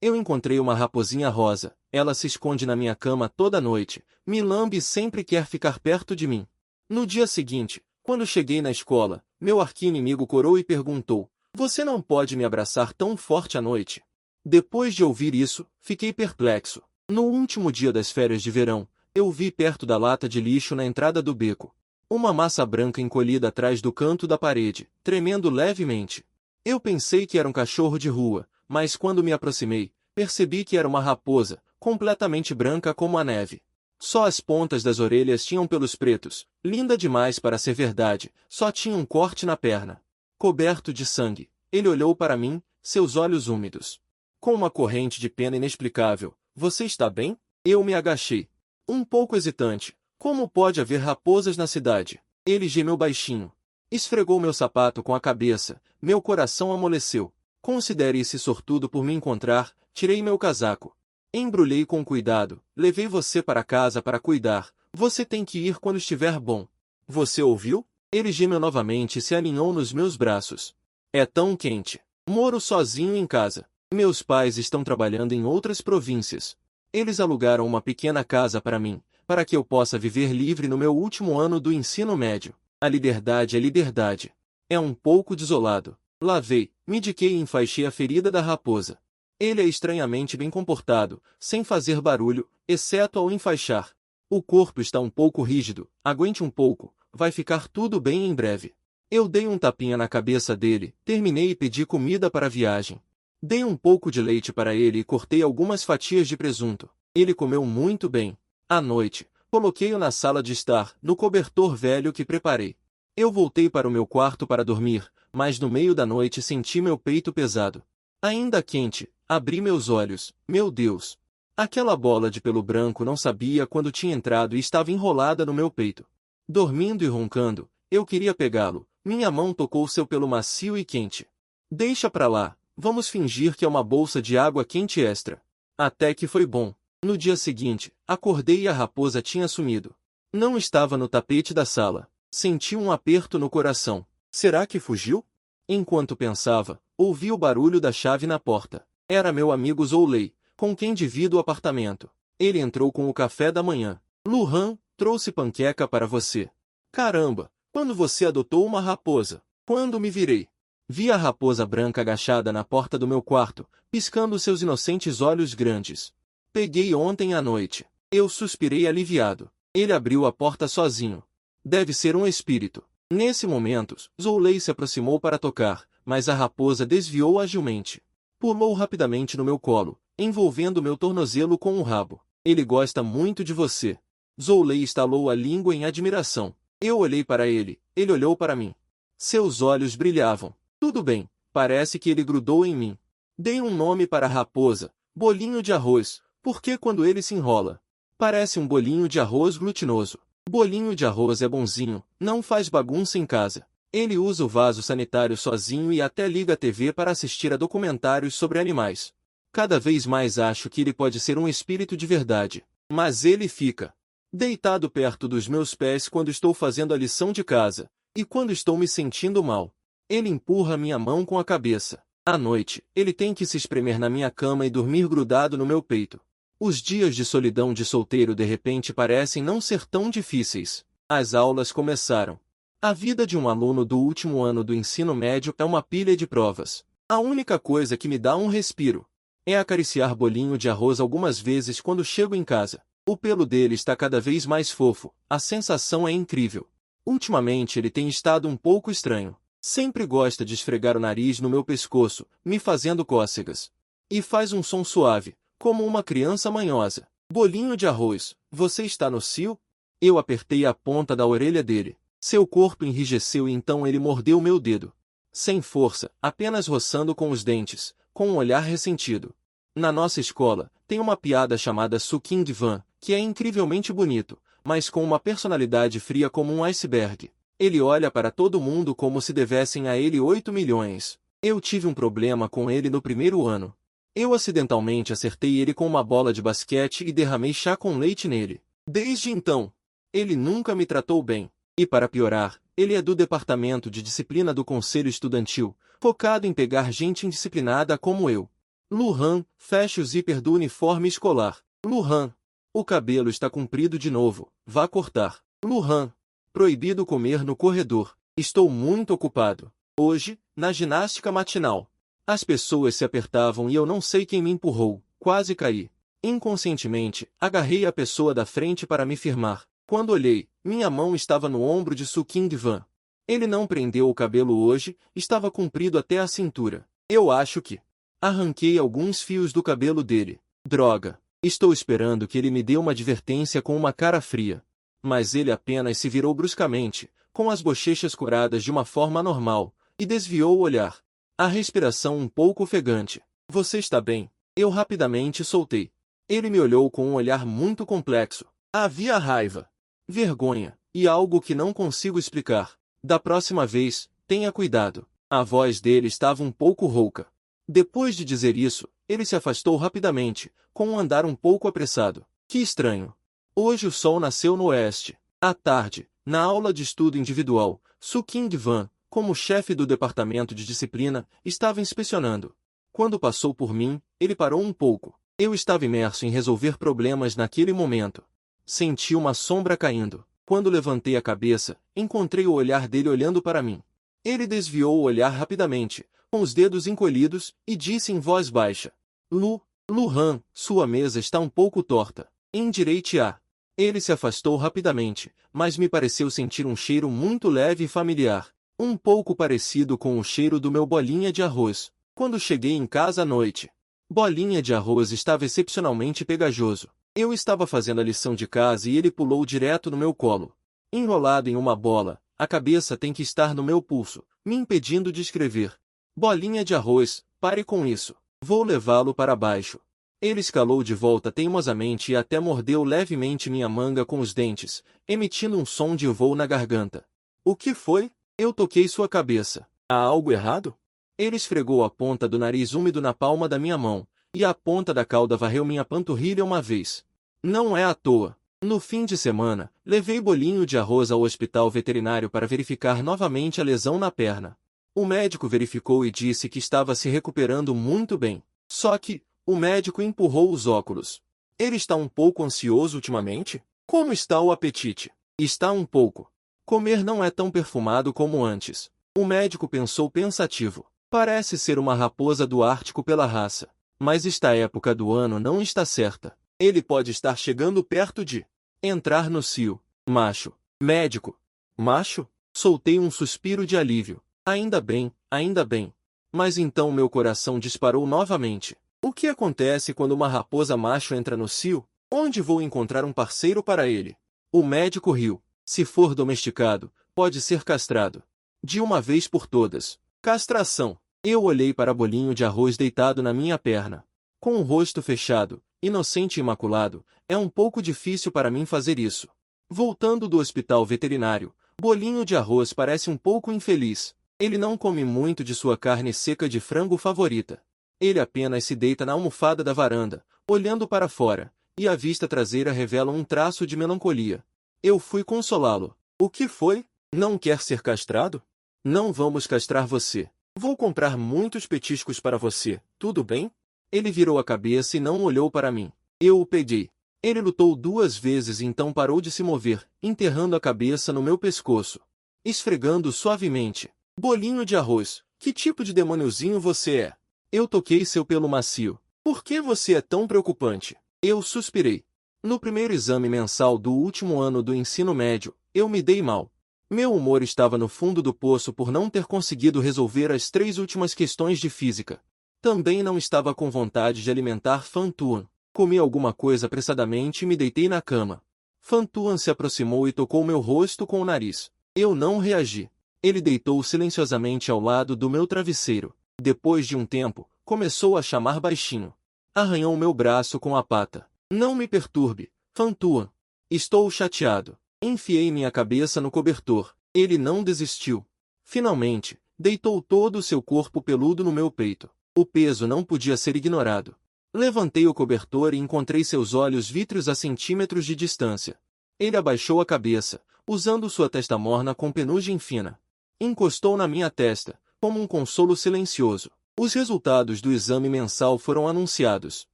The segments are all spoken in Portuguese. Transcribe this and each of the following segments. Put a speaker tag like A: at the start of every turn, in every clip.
A: Eu encontrei uma raposinha rosa. Ela se esconde na minha cama toda noite, me lambe e sempre quer ficar perto de mim. No dia seguinte, quando cheguei na escola, meu arqui-inimigo corou e perguntou: Você não pode me abraçar tão forte à noite? Depois de ouvir isso, fiquei perplexo. No último dia das férias de verão, eu vi perto da lata de lixo na entrada do beco uma massa branca encolhida atrás do canto da parede, tremendo levemente. Eu pensei que era um cachorro de rua, mas quando me aproximei, percebi que era uma raposa, completamente branca como a neve. Só as pontas das orelhas tinham pelos pretos, linda demais para ser verdade, só tinha um corte na perna. Coberto de sangue, ele olhou para mim, seus olhos úmidos. Com uma corrente de pena inexplicável: Você está bem? Eu me agachei. Um pouco hesitante. Como pode haver raposas na cidade? Ele gemeu baixinho. Esfregou meu sapato com a cabeça, meu coração amoleceu. Considere-se sortudo por me encontrar, tirei meu casaco. Embrulhei com cuidado, levei você para casa para cuidar, você tem que ir quando estiver bom. Você ouviu? Ele gemeu novamente e se aninhou nos meus braços. É tão quente. Moro sozinho em casa. Meus pais estão trabalhando em outras províncias. Eles alugaram uma pequena casa para mim, para que eu possa viver livre no meu último ano do ensino médio. A liberdade é liberdade. É um pouco desolado. Lavei, me diquei e enfaixei a ferida da raposa. Ele é estranhamente bem comportado, sem fazer barulho, exceto ao enfaixar. O corpo está um pouco rígido, aguente um pouco, vai ficar tudo bem em breve. Eu dei um tapinha na cabeça dele, terminei e pedi comida para a viagem. Dei um pouco de leite para ele e cortei algumas fatias de presunto. Ele comeu muito bem. À noite, coloquei-o na sala de estar, no cobertor velho que preparei. Eu voltei para o meu quarto para dormir, mas no meio da noite senti meu peito pesado. Ainda quente, abri meus olhos. Meu Deus! Aquela bola de pelo branco não sabia quando tinha entrado e estava enrolada no meu peito. Dormindo e roncando, eu queria pegá-lo. Minha mão tocou seu pelo macio e quente. Deixa pra lá, vamos fingir que é uma bolsa de água quente extra. Até que foi bom. No dia seguinte, acordei e a raposa tinha sumido. Não estava no tapete da sala. Senti um aperto no coração. Será que fugiu? Enquanto pensava, ouvi o barulho da chave na porta. Era meu amigo Zoulei, com quem divido o apartamento. Ele entrou com o café da manhã. Luhan, trouxe panqueca para você. Caramba, quando você adotou uma raposa? Quando me virei, vi a raposa branca agachada na porta do meu quarto, piscando seus inocentes olhos grandes. Peguei ontem à noite. Eu suspirei aliviado. Ele abriu a porta sozinho. Deve ser um espírito. Nesse momento, Zoulei se aproximou para tocar, mas a raposa desviou agilmente. Pulou rapidamente no meu colo, envolvendo meu tornozelo com o rabo. Ele gosta muito de você. Zoulei estalou a língua em admiração. Eu olhei para ele, ele olhou para mim. Seus olhos brilhavam. Tudo bem, parece que ele grudou em mim. Dei um nome para a raposa, bolinho de arroz, porque quando ele se enrola, parece um bolinho de arroz glutinoso. Bolinho de arroz é bonzinho, não faz bagunça em casa. Ele usa o vaso sanitário sozinho e até liga a TV para assistir a documentários sobre animais. Cada vez mais acho que ele pode ser um espírito de verdade. Mas ele fica deitado perto dos meus pés quando estou fazendo a lição de casa, e quando estou me sentindo mal. Ele empurra minha mão com a cabeça. À noite, ele tem que se espremer na minha cama e dormir grudado no meu peito. Os dias de solidão de solteiro de repente parecem não ser tão difíceis. As aulas começaram. A vida de um aluno do último ano do ensino médio é uma pilha de provas. A única coisa que me dá um respiro é acariciar bolinho de arroz algumas vezes quando chego em casa. O pelo dele está cada vez mais fofo, a sensação é incrível. Ultimamente ele tem estado um pouco estranho. Sempre gosta de esfregar o nariz no meu pescoço, me fazendo cócegas. E faz um som suave, como uma criança manhosa. Bolinho de arroz, você está no cio? Eu apertei a ponta da orelha dele. Seu corpo enrijeceu e então ele mordeu meu dedo. Sem força, apenas roçando com os dentes, com um olhar ressentido. Na nossa escola, tem uma piada chamada Suquinho de Van, que é incrivelmente bonito, mas com uma personalidade fria como um iceberg. Ele olha para todo mundo como se devessem a ele 8 milhões. Eu tive um problema com ele no primeiro ano. Eu acidentalmente acertei ele com uma bola de basquete e derramei chá com leite nele. Desde então, ele nunca me tratou bem. E para piorar, ele é do departamento de disciplina do conselho estudantil, focado em pegar gente indisciplinada como eu. Luhan, feche o zíper do uniforme escolar. Luhan, o cabelo está comprido de novo, vá cortar. Luhan, proibido comer no corredor. Estou muito ocupado. Hoje, na ginástica matinal. As pessoas se apertavam e eu não sei quem me empurrou, quase caí. Inconscientemente, agarrei a pessoa da frente para me firmar. Quando olhei, minha mão estava no ombro de Su King-Van. Ele não prendeu o cabelo hoje, estava comprido até a cintura. Eu acho que arranquei alguns fios do cabelo dele. Droga! Estou esperando que ele me dê uma advertência com uma cara fria. Mas ele apenas se virou bruscamente, com as bochechas coradas de uma forma anormal, e desviou o olhar. A respiração um pouco ofegante. Você está bem? Eu rapidamente soltei. Ele me olhou com um olhar muito complexo. Havia raiva, vergonha, e algo que não consigo explicar. Da próxima vez, tenha cuidado. A voz dele estava um pouco rouca. Depois de dizer isso, ele se afastou rapidamente, com um andar um pouco apressado. Que estranho. Hoje o sol nasceu no oeste. À tarde, na aula de estudo individual, Su King-Van, como chefe do departamento de disciplina, estava inspecionando. Quando passou por mim, ele parou um pouco. Eu estava imerso em resolver problemas naquele momento. Senti uma sombra caindo. Quando levantei a cabeça, encontrei o olhar dele olhando para mim. Ele desviou o olhar rapidamente, com os dedos encolhidos, e disse em voz baixa: Luhan, sua mesa está um pouco torta. Endireite-a. Ele se afastou rapidamente, mas me pareceu sentir um cheiro muito leve e familiar, um pouco parecido com o cheiro do meu bolinha de arroz. Quando cheguei em casa à noite, bolinha de arroz estava excepcionalmente pegajoso. Eu estava fazendo a lição de casa e ele pulou direto no meu colo. Enrolado em uma bola, a cabeça tem que estar no meu pulso, me impedindo de escrever. Bolinha de arroz, pare com isso. Vou levá-lo para baixo. Ele escalou de volta teimosamente e até mordeu levemente minha manga com os dentes, emitindo um som de voo na garganta. O que foi? Eu toquei sua cabeça. Há algo errado? Ele esfregou a ponta do nariz úmido na palma da minha mão, e a ponta da cauda varreu minha panturrilha uma vez. Não é à toa. No fim de semana, levei bolinho de arroz ao hospital veterinário para verificar novamente a lesão na perna. O médico verificou e disse que estava se recuperando muito bem. Só que, o médico empurrou os óculos. Ele está um pouco ansioso ultimamente? Como está o apetite? Está um pouco. Comer não é tão perfumado como antes. O médico pensou pensativo. Parece ser uma raposa do Ártico pela raça. Mas esta época do ano não está certa. Ele pode estar chegando perto de entrar no cio. Macho. Médico. Macho? Soltei um suspiro de alívio. Ainda bem, ainda bem. Mas então meu coração disparou novamente. O que acontece quando uma raposa macho entra no cio? Onde vou encontrar um parceiro para ele? O médico riu. Se for domesticado, pode ser castrado. De uma vez por todas. Castração. Eu olhei para bolinho de arroz deitado na minha perna. Com o rosto fechado, inocente e imaculado, é um pouco difícil para mim fazer isso. Voltando do hospital veterinário, bolinho de arroz parece um pouco infeliz. Ele não come muito de sua carne seca de frango favorita. Ele apenas se deita na almofada da varanda, olhando para fora, e a vista traseira revela um traço de melancolia. Eu fui consolá-lo. O que foi? Não quer ser castrado? Não vamos castrar você. Vou comprar muitos petiscos para você, tudo bem? Ele virou a cabeça e não olhou para mim. Eu o peguei. Ele lutou 2 vezes e então parou de se mover, enterrando a cabeça no meu pescoço. Esfregando suavemente. Bolinho de arroz, que tipo de demôniozinho você é? Eu toquei seu pelo macio. Por que você é tão preocupante? Eu suspirei. No primeiro exame mensal do último ano do ensino médio, eu me dei mal. Meu humor estava no fundo do poço por não ter conseguido resolver as 3 últimas questões de física. Também não estava com vontade de alimentar Fantuan. Comi alguma coisa apressadamente e me deitei na cama. Fantuan se aproximou e tocou meu rosto com o nariz. Eu não reagi. Ele deitou silenciosamente ao lado do meu travesseiro. Depois de um tempo, começou a chamar baixinho. Arranhou meu braço com a pata. Não me perturbe, Fantuan. Estou chateado. Enfiei minha cabeça no cobertor. Ele não desistiu. Finalmente, deitou todo o seu corpo peludo no meu peito. O peso não podia ser ignorado. Levantei o cobertor e encontrei seus olhos vítreos a centímetros de distância. Ele abaixou a cabeça, usando sua testa morna com penugem fina. Encostou na minha testa, como um consolo silencioso. Os resultados do exame mensal foram anunciados.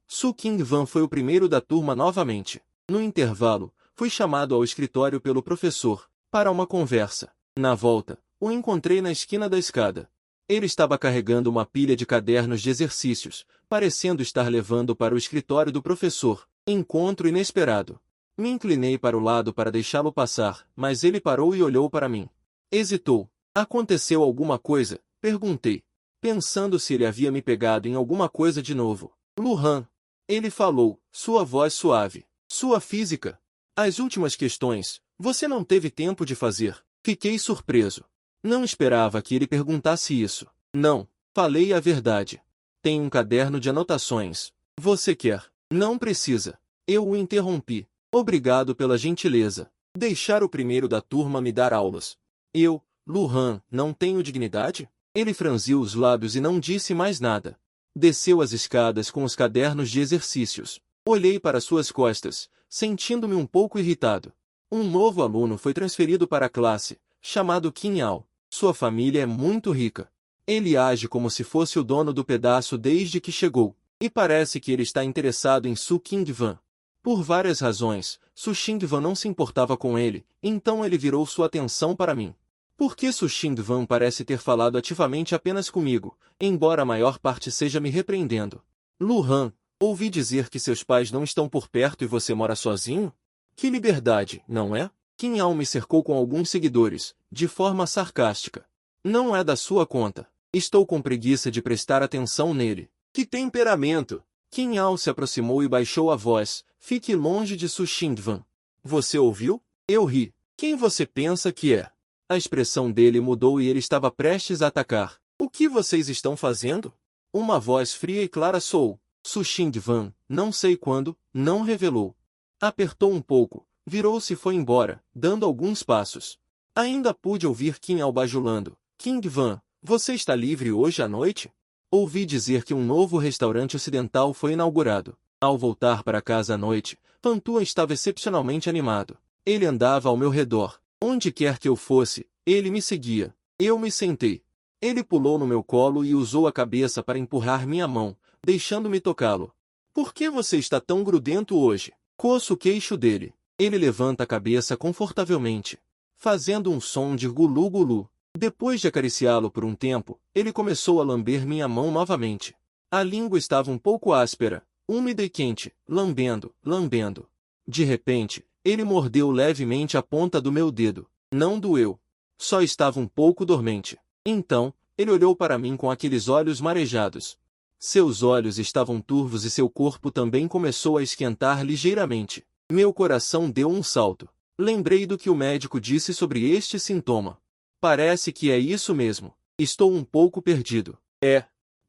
A: Su Qingwan foi o primeiro da turma novamente. No intervalo, fui chamado ao escritório pelo professor, para uma conversa. Na volta, o encontrei na esquina da escada. Ele estava carregando uma pilha de cadernos de exercícios, parecendo estar levando para o escritório do professor. Encontro inesperado. Me inclinei para o lado para deixá-lo passar, mas ele parou e olhou para mim. Hesitou. Aconteceu alguma coisa? Perguntei, pensando se ele havia me pegado em alguma coisa de novo. Luhan. Ele falou, sua voz suave. Sua física. As últimas questões, você não teve tempo de fazer. Fiquei surpreso. Não esperava que ele perguntasse isso. Não, falei a verdade. Tem um caderno de anotações. Você quer? Não precisa. Eu o interrompi. Obrigado pela gentileza. Deixar o primeiro da turma me dar aulas. Eu, Luhan, não tenho dignidade? Ele franziu os lábios e não disse mais nada. Desceu as escadas com os cadernos de exercícios. Olhei para suas costas, sentindo-me um pouco irritado. Um novo aluno foi transferido para a classe, chamado Qin Yao. Sua família é muito rica. Ele age como se fosse o dono do pedaço desde que chegou, e parece que ele está interessado em Su Qingwan. Por várias razões, Su Qingwan não se importava com ele, então ele virou sua atenção para mim. Por que Su Qingwan parece ter falado ativamente apenas comigo, embora a maior parte seja me repreendendo? Luhan, ouvi dizer que seus pais não estão por perto e você mora sozinho? Que liberdade, não é? Qin Yao me cercou com alguns seguidores, de forma sarcástica. Não é da sua conta. Estou com preguiça de prestar atenção nele. Que temperamento! Qin Yao se aproximou e baixou a voz. Fique longe de Su Qingwan. Você ouviu? Eu ri. Quem você pensa que é? A expressão dele mudou e ele estava prestes a atacar. O que vocês estão fazendo? Uma voz fria e clara soou. Su Qingwan, não sei quando, não revelou. Apertou um pouco, virou-se e foi embora, dando alguns passos. Ainda pude ouvir Qin Yao bajulando. Qingwan, você está livre hoje à noite? Ouvi dizer que um novo restaurante ocidental foi inaugurado. Ao voltar para casa à noite, Fantuan estava excepcionalmente animado. Ele andava ao meu redor. Onde quer que eu fosse, ele me seguia. Eu me sentei. Ele pulou no meu colo e usou a cabeça para empurrar minha mão, deixando-me tocá-lo. Por que você está tão grudento hoje? Coço o queixo dele. Ele levanta a cabeça confortavelmente, fazendo um som de gulu-gulu. Depois de acariciá-lo por um tempo, ele começou a lamber minha mão novamente. A língua estava um pouco áspera, úmida e quente, lambendo, lambendo. De repente, ele mordeu levemente a ponta do meu dedo. Não doeu. Só estava um pouco dormente. Então, ele olhou para mim com aqueles olhos marejados. Seus olhos estavam turvos e seu corpo também começou a esquentar ligeiramente. Meu coração deu um salto. Lembrei do que o médico disse sobre este sintoma. Parece que é isso mesmo. Estou um pouco perdido.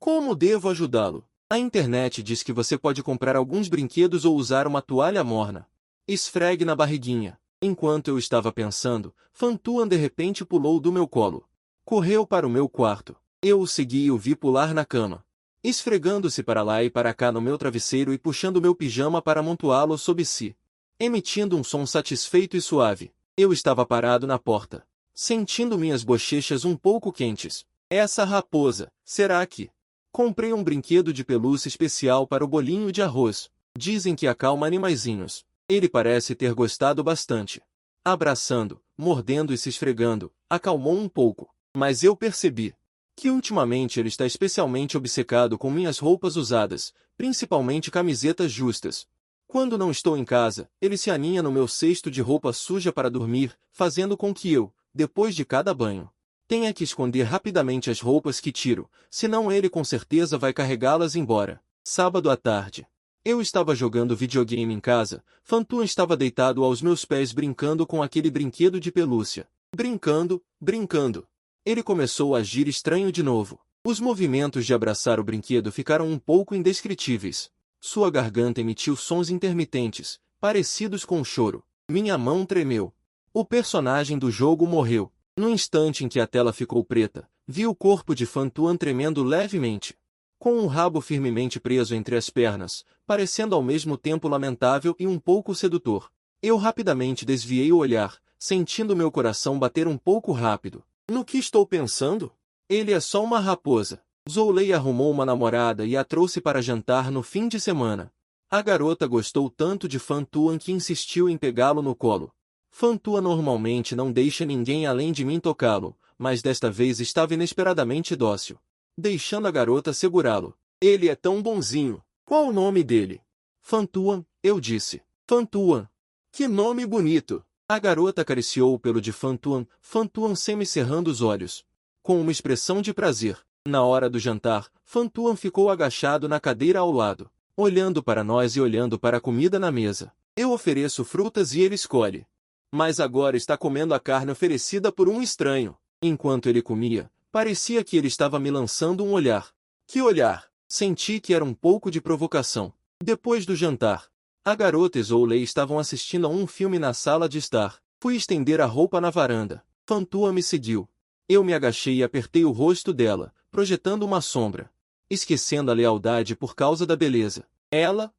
A: Como devo ajudá-lo? A internet diz que você pode comprar alguns brinquedos ou usar uma toalha morna. Esfregue na barriguinha. Enquanto eu estava pensando, Fantuan de repente pulou do meu colo. Correu para o meu quarto. Eu o segui e o vi pular na cama, esfregando-se para lá e para cá no meu travesseiro e puxando meu pijama para amontoá-lo sob si, emitindo um som satisfeito e suave. Eu estava parado na porta, sentindo minhas bochechas um pouco quentes. Essa raposa, será que... Comprei um brinquedo de pelúcia especial para o bolinho de arroz. Dizem que acalma animaizinhos. Ele parece ter gostado bastante. Abraçando, mordendo e se esfregando, acalmou um pouco. Mas eu percebi que ultimamente ele está especialmente obcecado com minhas roupas usadas, principalmente camisetas justas. Quando não estou em casa, ele se aninha no meu cesto de roupa suja para dormir, fazendo com que eu, depois de cada banho, tenha que esconder rapidamente as roupas que tiro, senão ele com certeza vai carregá-las embora. Sábado à tarde. Eu estava jogando videogame em casa, Fantuan estava deitado aos meus pés brincando com aquele brinquedo de pelúcia. Brincando. Ele começou a agir estranho de novo. Os movimentos de abraçar o brinquedo ficaram um pouco indescritíveis. Sua garganta emitiu sons intermitentes, parecidos com um choro. Minha mão tremeu. O personagem do jogo morreu. No instante em que a tela ficou preta, vi o corpo de Fantuan tremendo levemente, com o rabo firmemente preso entre as pernas, parecendo ao mesmo tempo lamentável e um pouco sedutor. Eu rapidamente desviei o olhar, sentindo meu coração bater um pouco rápido. No que estou pensando? Ele é só uma raposa. Zoulei arrumou uma namorada e a trouxe para jantar no fim de semana. A garota gostou tanto de Fantuan que insistiu em pegá-lo no colo. Fantuan normalmente não deixa ninguém além de mim tocá-lo, mas desta vez estava inesperadamente dócil, deixando a garota segurá-lo. Ele é tão bonzinho. Qual o nome dele? Fantuan, eu disse. Fantuan. Que nome bonito! A garota acariciou o pelo de Fantuan, Fantuan semicerrando os olhos, com uma expressão de prazer. Na hora do jantar, Fantuan ficou agachado na cadeira ao lado, olhando para nós e olhando para a comida na mesa. Eu ofereço frutas e ele escolhe. Mas agora está comendo a carne oferecida por um estranho. Enquanto ele comia, parecia que ele estava me lançando um olhar. Que olhar? Senti que era um pouco de provocação. Depois do jantar, a garota e Zoulei estavam assistindo a um filme na sala de estar. Fui estender a roupa na varanda. Fantuan me seguiu. Eu me agachei e apertei o rosto dela, projetando uma sombra, esquecendo a lealdade por causa da beleza. Ela,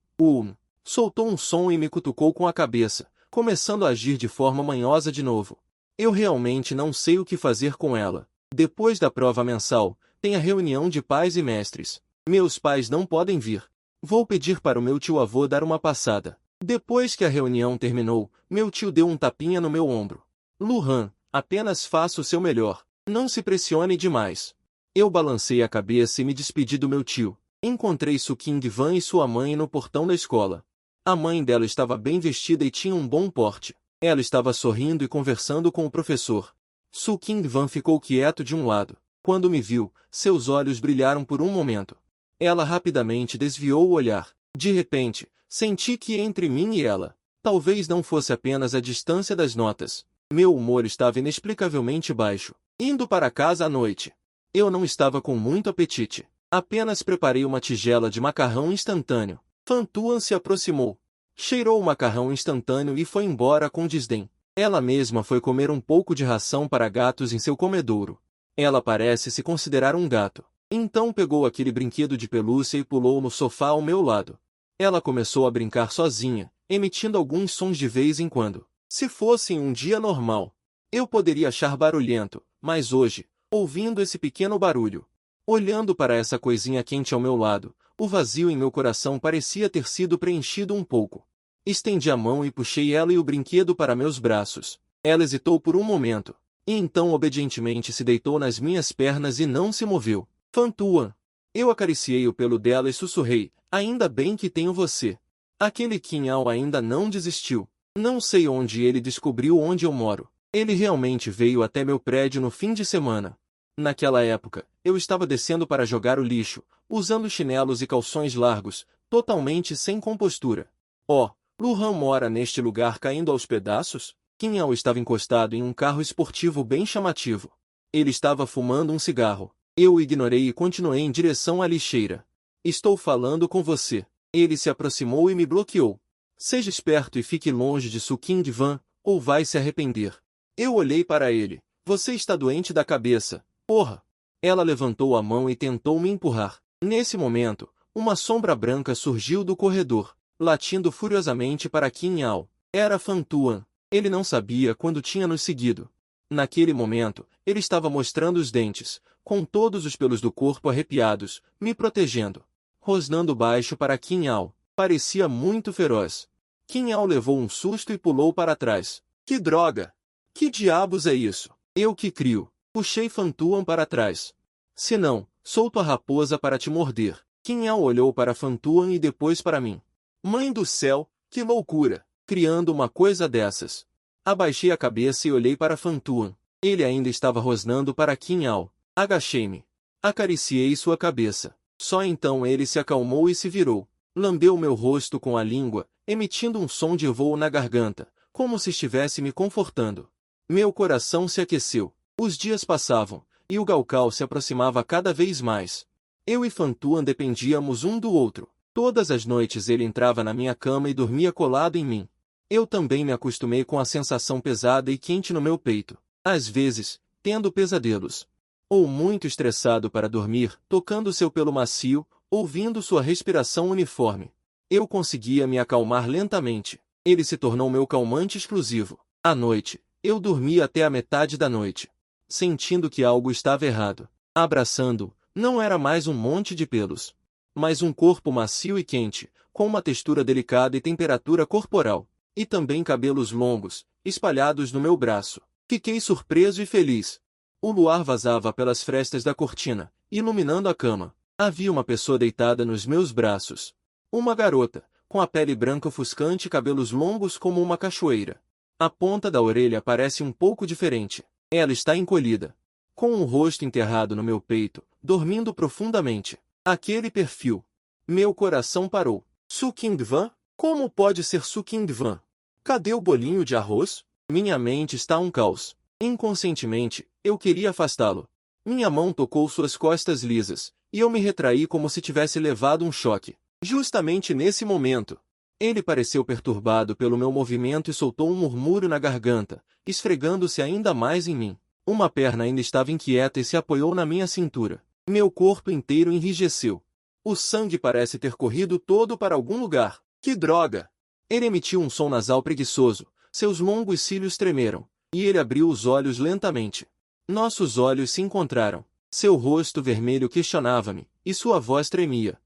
A: soltou um som e me cutucou com a cabeça, começando a agir de forma manhosa de novo. Eu realmente não sei o que fazer com ela. Depois da prova mensal, tem a reunião de pais e mestres. Meus pais não podem vir. Vou pedir para o meu tio-avô dar uma passada. Depois que a reunião terminou, meu tio deu um tapinha no meu ombro. Luhan, apenas faça o seu melhor. Não se pressione demais. Eu balancei a cabeça e me despedi do meu tio. Encontrei Su Qingvan e sua mãe no portão da escola. A mãe dela estava bem vestida e tinha um bom porte. Ela estava sorrindo e conversando com o professor. Su Qingvan ficou quieto de um lado. Quando me viu, seus olhos brilharam por um momento. Ela rapidamente desviou o olhar. De repente, senti que entre mim e ela, talvez não fosse apenas a distância das notas. Meu humor estava inexplicavelmente baixo. Indo para casa à noite, eu não estava com muito apetite. Apenas preparei uma tigela de macarrão instantâneo. Fantuan se aproximou, cheirou o macarrão instantâneo e foi embora com desdém. Ela mesma foi comer um pouco de ração para gatos em seu comedouro. Ela parece se considerar um gato. Então pegou aquele brinquedo de pelúcia e pulou no sofá ao meu lado. Ela começou a brincar sozinha, emitindo alguns sons de vez em quando. Se fosse em um dia normal, eu poderia achar barulhento, mas hoje, ouvindo esse pequeno barulho, olhando para essa coisinha quente ao meu lado, o vazio em meu coração parecia ter sido preenchido um pouco. Estendi a mão e puxei ela e o brinquedo para meus braços. Ela hesitou por um momento, e então obedientemente se deitou nas minhas pernas e não se moveu. Fantuan. Eu acariciei o pelo dela e sussurrei, ainda bem que tenho você. Aquele Qinhao ainda não desistiu. Não sei onde ele descobriu onde eu moro. Ele realmente veio até meu prédio no fim de semana. Naquela época, eu estava descendo para jogar o lixo, usando chinelos e calções largos, totalmente sem compostura. Oh, Luhan mora neste lugar caindo aos pedaços? Qinhao estava encostado em um carro esportivo bem chamativo. Ele estava fumando um cigarro. Eu o ignorei e continuei em direção à lixeira. Estou falando com você. Ele se aproximou e me bloqueou. Seja esperto e fique longe de Su Qingvan, ou vai se arrepender. Eu olhei para ele. Você está doente da cabeça, porra! Ela levantou a mão e tentou me empurrar. Nesse momento, uma sombra branca surgiu do corredor, latindo furiosamente para Qinhao. Era Fantuan. Ele não sabia quando tinha nos seguido. Naquele momento, ele estava mostrando os dentes, com todos os pelos do corpo arrepiados, me protegendo. Rosnando baixo para Qinhao. Parecia muito feroz. Qinhao levou um susto e pulou para trás. Que droga! Que diabos é isso? Eu que crio. Puxei Fantuan para trás. Se não, solto a raposa para te morder. Qinhao olhou para Fantuan e depois para mim. Mãe do céu, que loucura! Criando uma coisa dessas. Abaixei a cabeça e olhei para Fantuan. Ele ainda estava rosnando para Qinhao. Agachei-me. Acariciei sua cabeça. Só então ele se acalmou e se virou. Lambeu meu rosto com a língua, emitindo um som de voo na garganta, como se estivesse me confortando. Meu coração se aqueceu. Os dias passavam, e o Gaokao se aproximava cada vez mais. Eu e Fantuan dependíamos um do outro. Todas as noites ele entrava na minha cama e dormia colado em mim. Eu também me acostumei com a sensação pesada e quente no meu peito. Às vezes, tendo pesadelos. Ou muito estressado para dormir, tocando seu pelo macio, ouvindo sua respiração uniforme. Eu conseguia me acalmar lentamente. Ele se tornou meu calmante exclusivo. À noite, eu dormia até a metade da noite, sentindo que algo estava errado. Abraçando-o, Não era mais um monte de pelos, mas um corpo macio e quente, com uma textura delicada e temperatura corporal, e também cabelos longos, espalhados no meu braço. Fiquei surpreso e feliz. O luar vazava pelas frestas da cortina, iluminando a cama. Havia uma pessoa deitada nos meus braços. Uma garota, com a pele branca ofuscante e cabelos longos como uma cachoeira. A ponta da orelha parece um pouco diferente. Ela está encolhida, com o rosto enterrado no meu peito, dormindo profundamente. Aquele perfil. Meu coração parou. Su Qingwan? Como pode ser Su Qingwan? Cadê o bolinho de arroz? Minha mente está um caos. Inconscientemente, eu queria afastá-lo. Minha mão tocou suas costas lisas, e eu me retraí como se tivesse levado um choque. Justamente nesse momento, ele pareceu perturbado pelo meu movimento e soltou um murmúrio na garganta, esfregando-se ainda mais em mim. Uma perna ainda estava inquieta e se apoiou na minha cintura. Meu corpo inteiro enrijeceu. O sangue parece ter corrido todo para algum lugar. Que droga! Ele emitiu um som nasal preguiçoso, seus longos cílios tremeram, e ele abriu os olhos lentamente. Nossos olhos se encontraram. Seu rosto vermelho questionava-me, e sua voz tremia.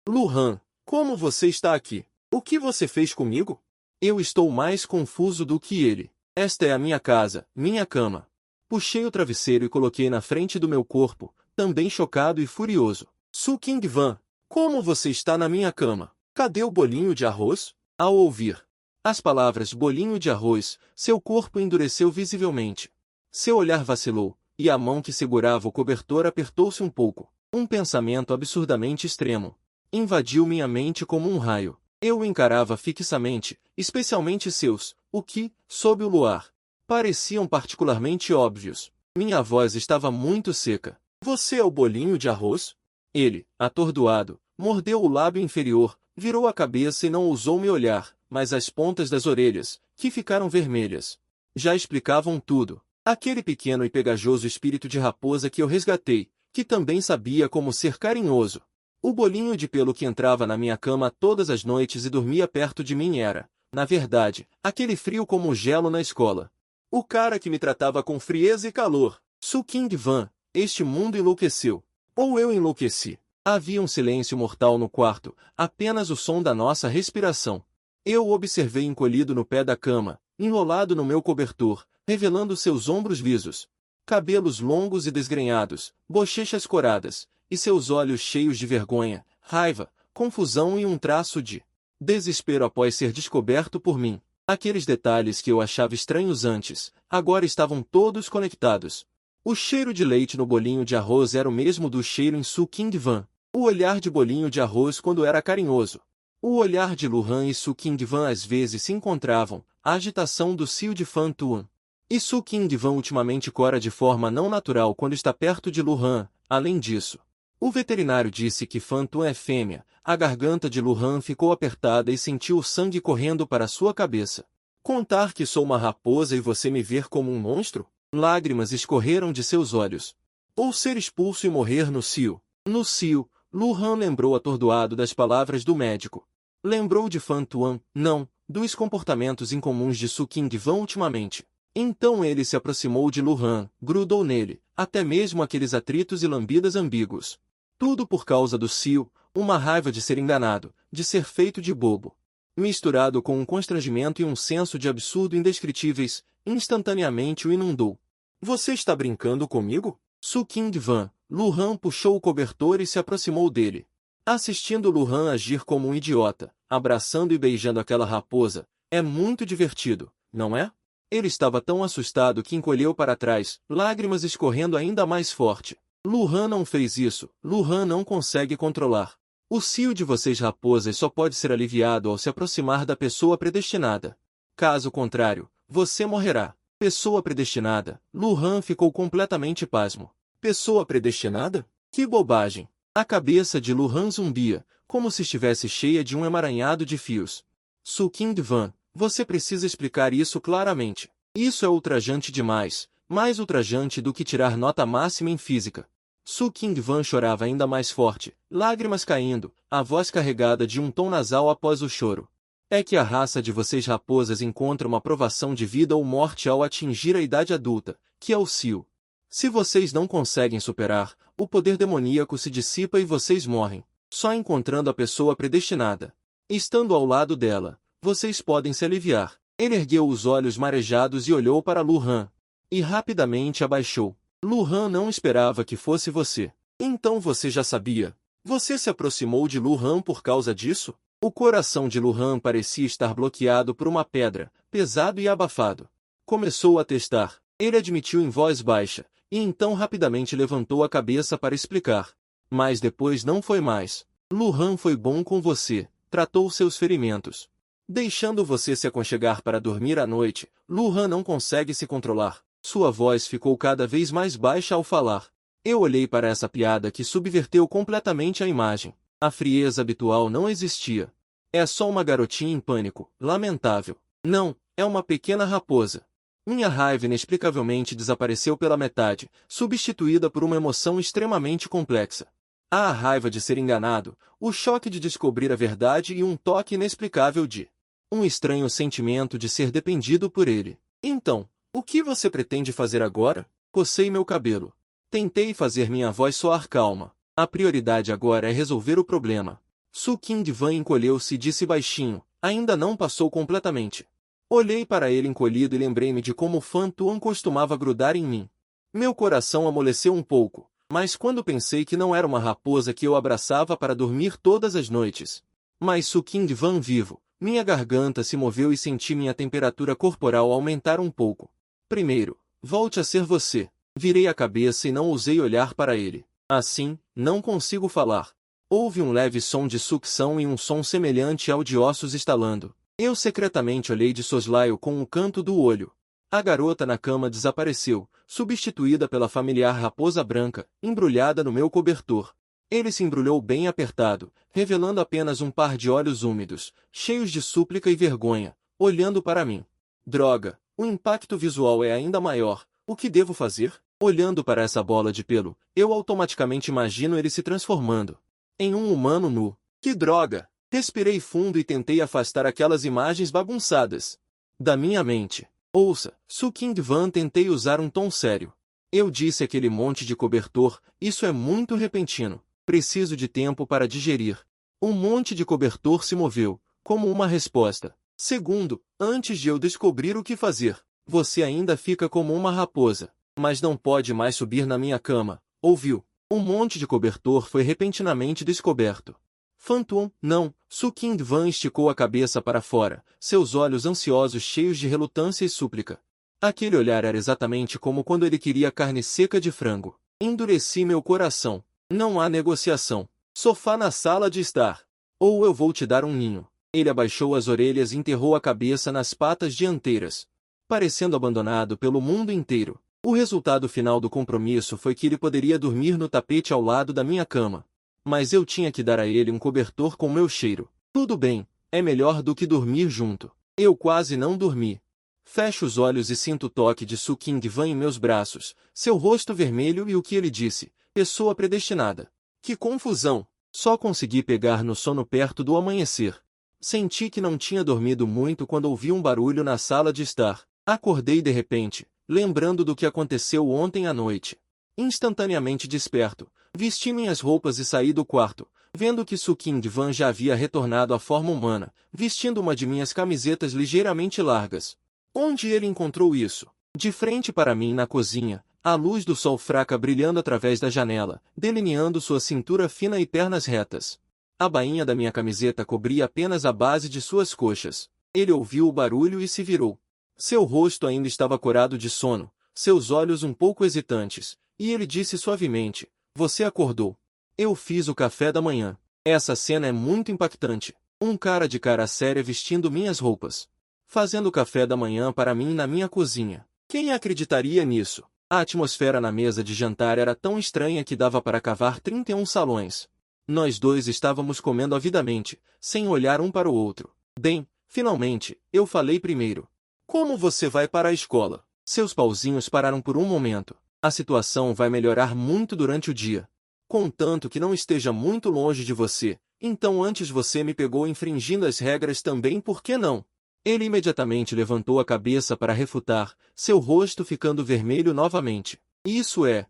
A: Luhan, como você está aqui? O que você fez comigo? Eu estou mais confuso do que ele. Esta é a minha casa, minha cama. Puxei o travesseiro e coloquei na frente do meu corpo, também chocado e furioso. Su Qingwan, como você está na minha cama? Cadê o bolinho de arroz? Ao ouvir as palavras bolinho de arroz, seu corpo endureceu visivelmente. Seu olhar vacilou, e a mão que segurava o cobertor apertou-se um pouco. Um pensamento absurdamente extremo invadiu minha mente como um raio. Eu o encarava fixamente, especialmente seus, o que, sob o luar, pareciam particularmente óbvios. Minha voz estava muito seca. Você é o bolinho de arroz? Ele, atordoado, mordeu o lábio inferior, virou a cabeça e não ousou me olhar, mas as pontas das orelhas, que ficaram vermelhas, já explicavam tudo. Aquele pequeno e pegajoso espírito de raposa que eu resgatei, que também sabia como ser carinhoso. O bolinho de pelo que entrava na minha cama todas as noites e dormia perto de mim era, na verdade, aquele frio como gelo na escola. O cara que me tratava com frieza e calor. Su Qingwan, este mundo enlouqueceu. Ou eu enlouqueci. Havia um silêncio mortal no quarto, apenas o som da nossa respiração. Eu o observei encolhido no pé da cama, enrolado no meu cobertor, revelando seus ombros lisos, cabelos longos e desgrenhados, bochechas coradas, e seus olhos cheios de vergonha, raiva, confusão e um traço de desespero após ser descoberto por mim. Aqueles detalhes que eu achava estranhos antes, agora estavam todos conectados. O cheiro de leite no bolinho de arroz era o mesmo do cheiro em Su Qingwan. O olhar de bolinho de arroz quando era carinhoso. O olhar de Luhan e Su Qingwan às vezes se encontravam, a agitação do cio de Fan Tuan. E Su Qingwan ultimamente cora de forma não natural quando está perto de Luhan. Além disso, o veterinário disse que Fan Tuan é fêmea. A garganta de Luhan ficou apertada e sentiu o sangue correndo para sua cabeça. Contar que sou uma raposa e você me ver como um monstro? Lágrimas escorreram de seus olhos. Ou ser expulso e morrer no cio. No cio, Luhan lembrou atordoado das palavras do médico. Lembrou de Fan Tuan, não, dos comportamentos incomuns de Su Qingwan ultimamente. Então ele se aproximou de Luhan, grudou nele, até mesmo aqueles atritos e lambidas ambíguos. Tudo por causa do cio, uma raiva de ser enganado, de ser feito de bobo. Misturado com um constrangimento e um senso de absurdo indescritíveis, instantaneamente o inundou. Você está brincando comigo? Su Qingwan. Luhan puxou o cobertor e se aproximou dele. Assistindo Luhan agir como um idiota, abraçando e beijando aquela raposa, é muito divertido, não é? Ele estava tão assustado que encolheu para trás, lágrimas escorrendo ainda mais forte. Luhan não fez isso, Luhan não consegue controlar. O cio de vocês raposas só pode ser aliviado ao se aproximar da pessoa predestinada. Caso contrário, você morrerá. Pessoa predestinada. Luhan ficou completamente pasmo. Pessoa predestinada? Que bobagem! A cabeça de Luhan zumbia, como se estivesse cheia de um emaranhado de fios. Su Qingwan, você precisa explicar isso claramente. Isso é ultrajante demais, mais ultrajante do que tirar nota máxima em física. Su Qingwan chorava ainda mais forte, lágrimas caindo, a voz carregada de um tom nasal após o choro. É que a raça de vocês raposas encontra uma provação de vida ou morte ao atingir a idade adulta, que é o cio. Se vocês não conseguem superar, o poder demoníaco se dissipa e vocês morrem, só encontrando a pessoa predestinada. Estando ao lado dela, vocês podem se aliviar. Ele ergueu os olhos marejados e olhou para Lu Han. E rapidamente abaixou. Lu Han não esperava que fosse você. Então você já sabia. Você se aproximou de Lu Han por causa disso? O coração de Lu Han parecia estar bloqueado por uma pedra, pesado e abafado. Começou a testar. Ele admitiu em voz baixa, e então rapidamente levantou a cabeça para explicar. Mas depois não foi mais. Lu Han foi bom com você, tratou seus ferimentos. Deixando você se aconchegar para dormir à noite, Lu Han não consegue se controlar. Sua voz ficou cada vez mais baixa ao falar. Eu olhei para essa piada que subverteu completamente a imagem. A frieza habitual não existia. É só uma garotinha em pânico, lamentável. Não, é uma pequena raposa. Minha raiva inexplicavelmente desapareceu pela metade, substituída por uma emoção extremamente complexa. A raiva de ser enganado, o choque de descobrir a verdade e um toque inexplicável de um estranho sentimento de ser dependido por ele. Então, o que você pretende fazer agora? Cocei meu cabelo. Tentei fazer minha voz soar calma. A prioridade agora é resolver o problema. Su Qingvan encolheu-se e disse baixinho, ainda não passou completamente. Olhei para ele encolhido e lembrei-me de como Fan Tuan costumava grudar em mim. Meu coração amoleceu um pouco, mas quando pensei que não era uma raposa que eu abraçava para dormir todas as noites, mas Su Qingvan vivo, minha garganta se moveu e senti minha temperatura corporal aumentar um pouco. Primeiro, volte a ser você. Virei a cabeça e não ousei olhar para ele. Assim, não consigo falar. Houve um leve som de sucção e um som semelhante ao de ossos estalando. Eu secretamente olhei de soslaio com o canto do olho. A garota na cama desapareceu, substituída pela familiar raposa branca, embrulhada no meu cobertor. Ele se embrulhou bem apertado, revelando apenas um par de olhos úmidos, cheios de súplica e vergonha, olhando para mim. Droga, o impacto visual é ainda maior. O que devo fazer? Olhando para essa bola de pelo, eu automaticamente imagino ele se transformando em um humano nu. Que droga! Respirei fundo e tentei afastar aquelas imagens bagunçadas da minha mente. Ouça, Su Qingvan, tentei usar um tom sério. Eu disse aquele monte de cobertor, isso é muito repentino. Preciso de tempo para digerir. Um monte de cobertor se moveu, como uma resposta. Segundo, antes de eu descobrir o que fazer, você ainda fica como uma raposa, mas não pode mais subir na minha cama, ouviu? Um monte de cobertor foi repentinamente descoberto. Fan Tuan, não, Su Qingvan esticou a cabeça para fora, seus olhos ansiosos cheios de relutância e súplica. Aquele olhar era exatamente como quando ele queria carne seca de frango. Endureci meu coração. Não há negociação. Sofá na sala de estar. Ou eu vou te dar um ninho. Ele abaixou as orelhas e enterrou a cabeça nas patas dianteiras, parecendo abandonado pelo mundo inteiro. O resultado final do compromisso foi que ele poderia dormir no tapete ao lado da minha cama. Mas eu tinha que dar a ele um cobertor com meu cheiro. Tudo bem, é melhor do que dormir junto. Eu quase não dormi. Fecho os olhos e sinto o toque de Su Qingvan em meus braços, seu rosto vermelho e o que ele disse, pessoa predestinada. Que confusão! Só consegui pegar no sono perto do amanhecer. Senti que não tinha dormido muito quando ouvi um barulho na sala de estar. Acordei de repente, lembrando do que aconteceu ontem à noite. Instantaneamente desperto, vesti minhas roupas e saí do quarto, vendo que Su Qingvan já havia retornado à forma humana, vestindo uma de minhas camisetas ligeiramente largas. Onde ele encontrou isso? De frente para mim na cozinha, a luz do sol fraca brilhando através da janela, delineando sua cintura fina e pernas retas. A bainha da minha camiseta cobria apenas a base de suas coxas. Ele ouviu o barulho e se virou. Seu rosto ainda estava corado de sono, seus olhos um pouco hesitantes, e ele disse suavemente, você acordou. Eu fiz o café da manhã. Essa cena é muito impactante. Um cara de cara séria vestindo minhas roupas, fazendo café da manhã para mim na minha cozinha. Quem acreditaria nisso? A atmosfera na mesa de jantar era tão estranha que dava para cavar 31 salões. Nós dois estávamos comendo avidamente, sem olhar um para o outro. Bem, finalmente, eu falei primeiro. Como você vai para a escola? Seus pauzinhos pararam por um momento. A situação vai melhorar muito durante o dia. Contanto que não esteja muito longe de você. Então antes você me pegou infringindo as regras também, por que não? Ele imediatamente levantou a cabeça para refutar, seu rosto ficando vermelho novamente. Isso é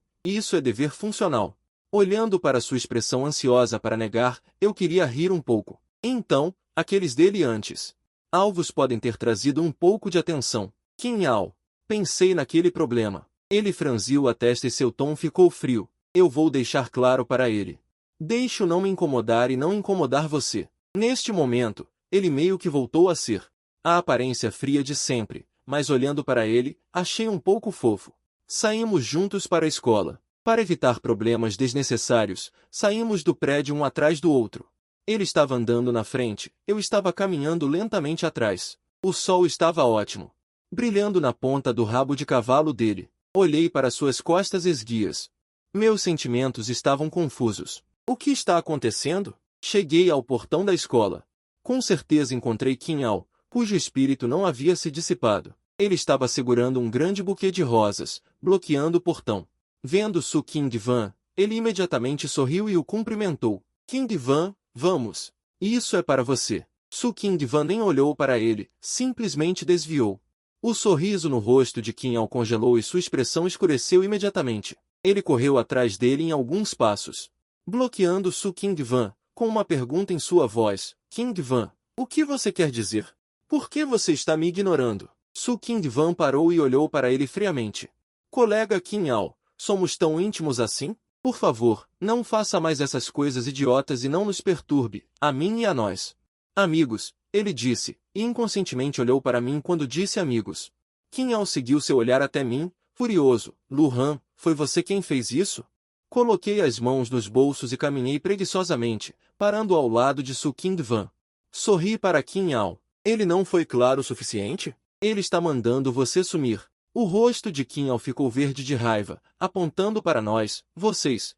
A: dever funcional. Olhando para sua expressão ansiosa para negar, eu queria rir um pouco. Então, aqueles dele antes. Alvos podem ter trazido um pouco de atenção. Kim Yao. Pensei naquele problema. Ele franziu a testa e seu tom ficou frio. Eu vou deixar claro para ele. Deixe-o não me incomodar e não incomodar você. Neste momento, ele meio que voltou a ser a aparência fria de sempre, mas olhando para ele, achei um pouco fofo. Saímos juntos para a escola. Para evitar problemas desnecessários, saímos do prédio um atrás do outro. Ele estava andando na frente, eu estava caminhando lentamente atrás. O sol estava ótimo, brilhando na ponta do rabo de cavalo dele. Olhei para suas costas esguias. Meus sentimentos estavam confusos. O que está acontecendo? Cheguei ao portão da escola. Com certeza encontrei Kim Yao, cujo espírito não havia se dissipado. Ele estava segurando um grande buquê de rosas, bloqueando o portão. Vendo Su Qingvan, ele imediatamente sorriu e o cumprimentou. Qingvan, vamos. Isso é para você. Su Qingvan nem olhou para ele, simplesmente desviou. O sorriso no rosto de Kim Yao congelou e sua expressão escureceu imediatamente. Ele correu atrás dele em alguns passos, bloqueando Su Qingvan, com uma pergunta em sua voz. Qingvan, o que você quer dizer? Por que você está me ignorando? Su Qingvan parou e olhou para ele friamente. Colega Kim Yao, somos tão íntimos assim? Por favor, não faça mais essas coisas idiotas e não nos perturbe, a mim e a nós. Amigos, ele disse, e inconscientemente olhou para mim quando disse amigos. Kim Yao seguiu seu olhar até mim, furioso. Lu Han, foi você quem fez isso? Coloquei as mãos nos bolsos e caminhei preguiçosamente, parando ao lado de Su Qingvan. Sorri para Kim Yao. Ele não foi claro o suficiente? Ele está mandando você sumir. O rosto de Kim Yao ficou verde de raiva, apontando para nós. Vocês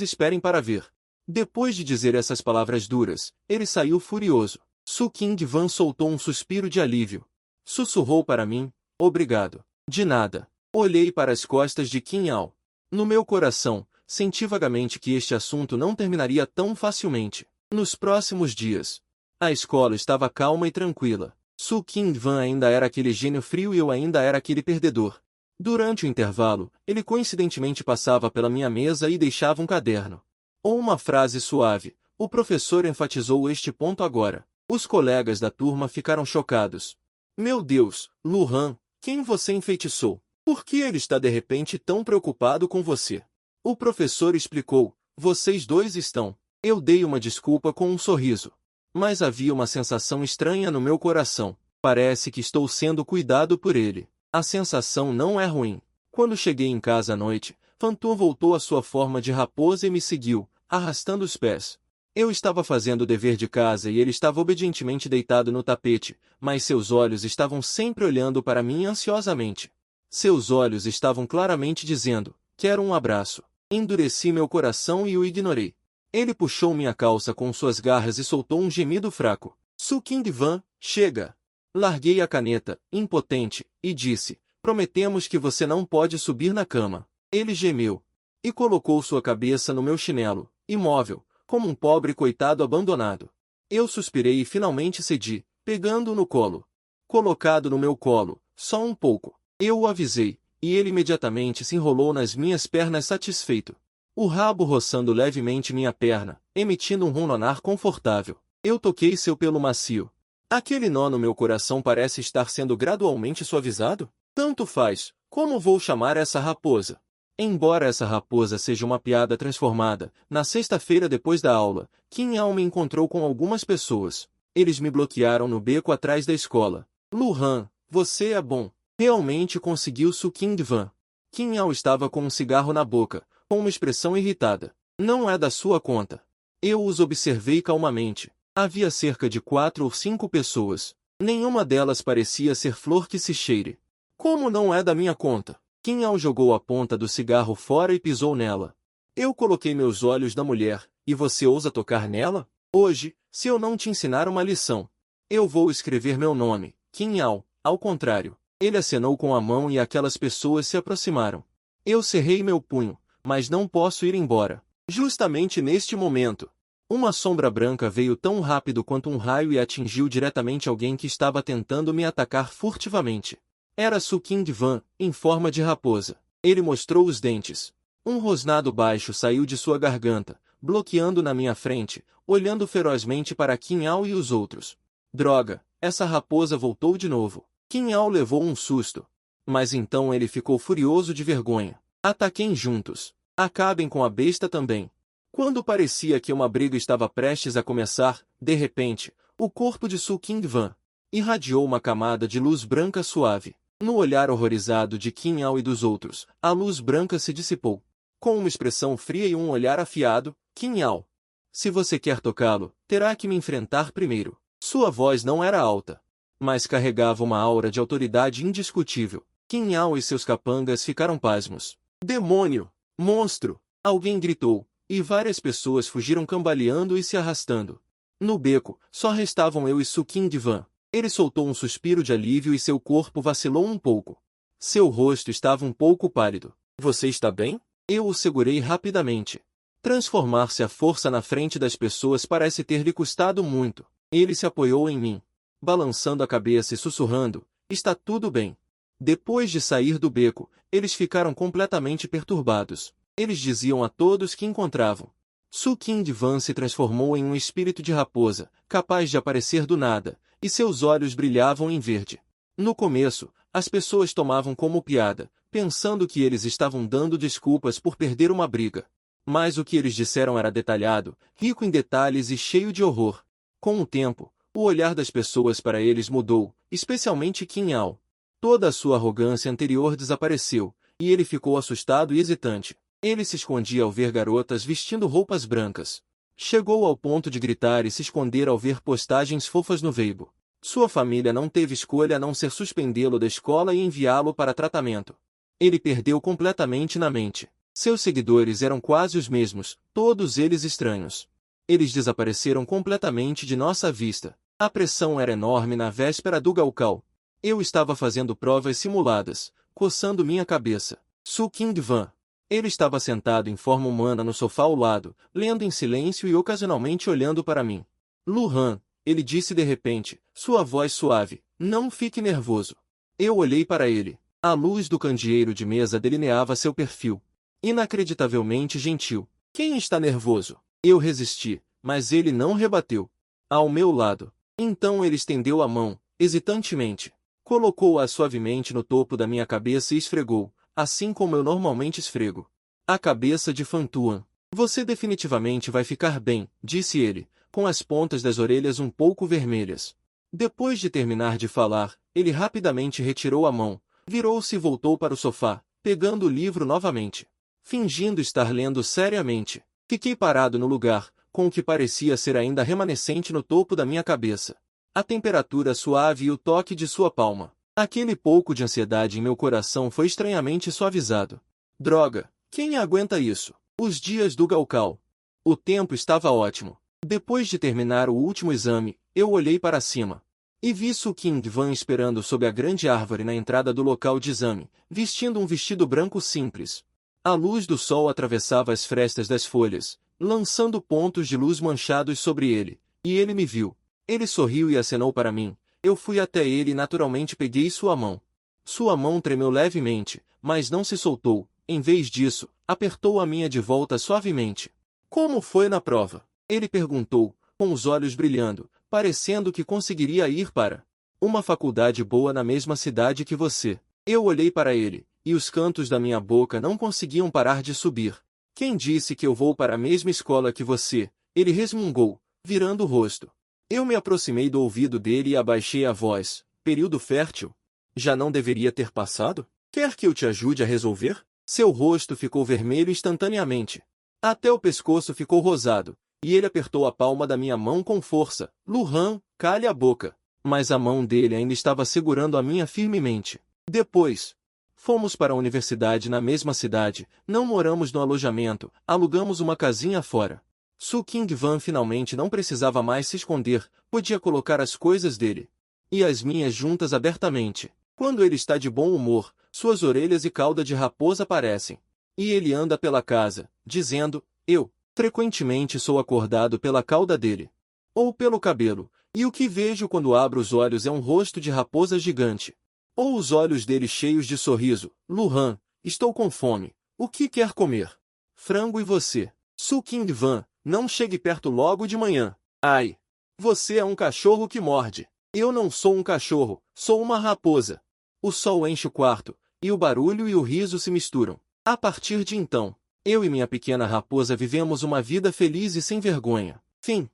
A: esperem para ver. Depois de dizer essas palavras duras, ele saiu furioso. Su Qingvan soltou um suspiro de alívio. Sussurrou para mim, obrigado. De nada. Olhei para as costas de Kim Yao. No meu coração, senti vagamente que este assunto não terminaria tão facilmente. Nos próximos dias, a escola estava calma e tranquila. Su Qingvan ainda era aquele gênio frio e eu ainda era aquele perdedor. Durante o intervalo, ele coincidentemente passava pela minha mesa e deixava um caderno. Ou uma frase suave. O professor enfatizou este ponto agora. Os colegas da turma ficaram chocados. Meu Deus, Lu Han, quem você enfeitiçou? Por que ele está de repente tão preocupado com você? O professor explicou. Vocês dois estão. Eu dei uma desculpa com um sorriso. Mas havia uma sensação estranha no meu coração. Parece que estou sendo cuidado por ele. A sensação não é ruim. Quando cheguei em casa à noite, Fantu voltou à sua forma de raposa e me seguiu, arrastando os pés. Eu estava fazendo o dever de casa e ele estava obedientemente deitado no tapete, mas seus olhos estavam sempre olhando para mim ansiosamente. Seus olhos estavam claramente dizendo, quero um abraço. Endureci meu coração e o ignorei. Ele puxou minha calça com suas garras e soltou um gemido fraco. Su Qingvan, chega! Larguei a caneta, impotente, e disse, prometemos que você não pode subir na cama. Ele gemeu. E colocou sua cabeça no meu chinelo, imóvel, como um pobre coitado abandonado. Eu suspirei e finalmente cedi, pegando-o no colo. Colocado no meu colo, só um pouco. Eu o avisei, e ele imediatamente se enrolou nas minhas pernas satisfeito. O rabo roçando levemente minha perna, emitindo um ronronar confortável. Eu toquei seu pelo macio. Aquele nó no meu coração parece estar sendo gradualmente suavizado? Tanto faz, como vou chamar essa raposa? Embora essa raposa seja uma piada transformada, na sexta-feira depois da aula, Kim Yao me encontrou com algumas pessoas. Eles me bloquearam no beco atrás da escola. Lu Han, você é bom. Realmente conseguiu Su Qingvan. Kim Yao estava com um cigarro na boca, com uma expressão irritada. Não é da sua conta. Eu os observei calmamente. Havia cerca de 4 ou 5 pessoas. Nenhuma delas parecia ser flor que se cheire. Como não é da minha conta? Kim Yao jogou a ponta do cigarro fora e pisou nela. Eu coloquei meus olhos na mulher, e você ousa tocar nela? Hoje, se eu não te ensinar uma lição, eu vou escrever meu nome, Kim Yao, ao contrário. Ele acenou com a mão e aquelas pessoas se aproximaram. Eu cerrei meu punho, mas não posso ir embora. Justamente neste momento, uma sombra branca veio tão rápido quanto um raio e atingiu diretamente alguém que estava tentando me atacar furtivamente. Era Su Qingvan, em forma de raposa. Ele mostrou os dentes. Um rosnado baixo saiu de sua garganta, bloqueando na minha frente, olhando ferozmente para Qin Ao e os outros. Droga, essa raposa voltou de novo. Qin Ao levou um susto. Mas então ele ficou furioso de vergonha. Ataquem juntos. Acabem com a besta também. Quando parecia que uma briga estava prestes a começar, de repente, o corpo de Su Qingwan irradiou uma camada de luz branca suave. No olhar horrorizado de Qin Ao e dos outros, a luz branca se dissipou. Com uma expressão fria e um olhar afiado, Qin Ao. Se você quer tocá-lo, terá que me enfrentar primeiro. Sua voz não era alta, mas carregava uma aura de autoridade indiscutível. Qin Ao e seus capangas ficaram pasmos. Demônio! Monstro! Alguém gritou, e várias pessoas fugiram cambaleando e se arrastando. No beco, só restavam eu e Su Qingwan. Ele soltou um suspiro de alívio e seu corpo vacilou um pouco. Seu rosto estava um pouco pálido. Você está bem? Eu o segurei rapidamente. Transformar-se à força na frente das pessoas parece ter lhe custado muito. Ele se apoiou em mim, balançando a cabeça e sussurrando, está tudo bem. Depois de sair do beco, eles ficaram completamente perturbados. Eles diziam a todos que encontravam. Su Qingwan se transformou em um espírito de raposa, capaz de aparecer do nada, e seus olhos brilhavam em verde. No começo, as pessoas tomavam como piada, pensando que eles estavam dando desculpas por perder uma briga. Mas o que eles disseram era detalhado, rico em detalhes e cheio de horror. Com o tempo, o olhar das pessoas para eles mudou, especialmente Qin Ao. Toda a sua arrogância anterior desapareceu, e ele ficou assustado e hesitante. Ele se escondia ao ver garotas vestindo roupas brancas. Chegou ao ponto de gritar e se esconder ao ver postagens fofas no Weibo. Sua família não teve escolha a não ser suspendê-lo da escola e enviá-lo para tratamento. Ele perdeu completamente na mente. Seus seguidores eram quase os mesmos, todos eles estranhos. Eles desapareceram completamente de nossa vista. A pressão era enorme na véspera do Gaokao. Eu estava fazendo provas simuladas, coçando minha cabeça. Su Qingwan. Ele estava sentado em forma humana no sofá ao lado, lendo em silêncio e ocasionalmente olhando para mim. Lu Han, ele disse de repente, sua voz suave, não fique nervoso. Eu olhei para ele. A luz do candeeiro de mesa delineava seu perfil. Inacreditavelmente gentil. Quem está nervoso? Eu resisti, mas ele não rebateu. Ao meu lado. Então ele estendeu a mão, hesitantemente. Colocou-a suavemente no topo da minha cabeça e esfregou, assim como eu normalmente esfrego. A cabeça de Fan Tuan. Você definitivamente vai ficar bem, disse ele, com as pontas das orelhas um pouco vermelhas. Depois de terminar de falar, ele rapidamente retirou a mão, virou-se e voltou para o sofá, pegando o livro novamente. Fingindo estar lendo seriamente. Fiquei parado no lugar, com o que parecia ser ainda remanescente no topo da minha cabeça. A temperatura suave e o toque de sua palma. Aquele pouco de ansiedade em meu coração foi estranhamente suavizado. Droga, quem aguenta isso? Os dias do Gaokao. O tempo estava ótimo. Depois de terminar o último exame, eu olhei para cima. E vi Su Qingwan esperando sob a grande árvore na entrada do local de exame, vestindo um vestido branco simples. A luz do sol atravessava as frestas das folhas, lançando pontos de luz manchados sobre ele, e ele me viu. Ele sorriu e acenou para mim. Eu fui até ele e naturalmente peguei sua mão. Sua mão tremeu levemente, mas não se soltou. Em vez disso, apertou a minha de volta suavemente. Como foi na prova? Ele perguntou, com os olhos brilhando, parecendo que conseguiria ir para uma faculdade boa na mesma cidade que você. Eu olhei para ele, e os cantos da minha boca não conseguiam parar de subir. Quem disse que eu vou para a mesma escola que você? Ele resmungou, virando o rosto. Eu me aproximei do ouvido dele e abaixei a voz. Período fértil? Já não deveria ter passado? Quer que eu te ajude a resolver? Seu rosto ficou vermelho instantaneamente. Até o pescoço ficou rosado, e ele apertou a palma da minha mão com força. Lu Han, cale a boca. Mas a mão dele ainda estava segurando a minha firmemente. Depois, fomos para a universidade na mesma cidade, não moramos no alojamento, alugamos uma casinha fora. Su Qingwan finalmente não precisava mais se esconder, podia colocar as coisas dele e as minhas juntas abertamente. Quando ele está de bom humor, suas orelhas e cauda de raposa aparecem. E ele anda pela casa, dizendo, eu, frequentemente sou acordado pela cauda dele. Ou pelo cabelo, e o que vejo quando abro os olhos é um rosto de raposa gigante. Ou os olhos dele cheios de sorriso. Lu Han, Estou com fome. O que quer comer? Frango e você? Su King Van, não chegue perto logo de manhã. Ai! Você é um cachorro que morde. Eu não sou um cachorro, sou uma raposa. O sol enche o quarto, e o barulho e o riso se misturam. A partir de então, eu e minha pequena raposa vivemos uma vida feliz e sem vergonha. Fim.